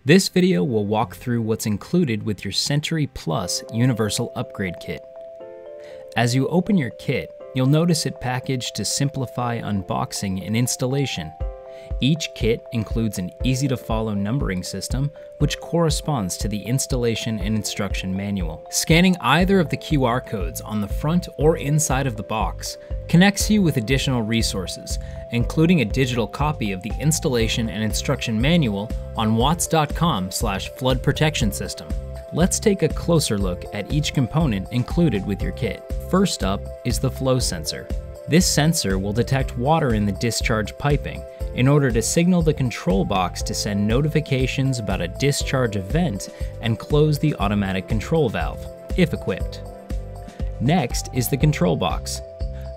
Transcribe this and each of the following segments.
This video will walk through what's included with your SentryPlus Universal Upgrade Kit. As you open your kit, you'll notice it packaged to simplify unboxing and installation. Each kit includes an easy-to-follow numbering system, which corresponds to the installation and instruction manual. Scanning either of the QR codes on the front or inside of the box connects you with additional resources, including a digital copy of the installation and instruction manual on watts.com/flood protection system. Let's take a closer look at each component included with your kit. First up is the flow sensor. This sensor will detect water in the discharge piping in order to signal the control box to send notifications about a discharge event and close the automatic control valve, if equipped. Next is the control box.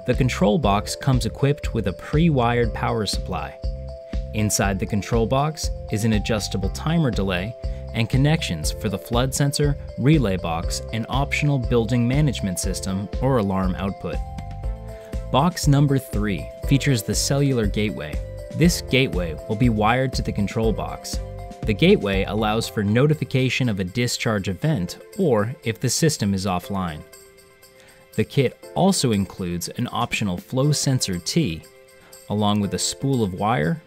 The control box comes equipped with a pre-wired power supply. Inside the control box is an adjustable timer delay and connections for the flood sensor, relay box, and optional building management system or alarm output. Box number 3 features the Cellular Gateway. This gateway will be wired to the control box. The gateway allows for notification of a discharge event or if the system is offline. The kit also includes an optional flow sensor T, along with a spool of wire,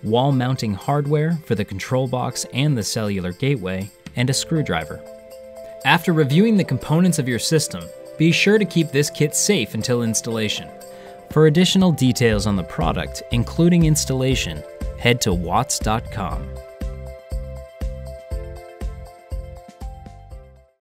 wall mounting hardware for the control box and the cellular gateway, and a screwdriver. After reviewing the components of your system, be sure to keep this kit safe until installation. For additional details on the product, including installation, head to watts.com.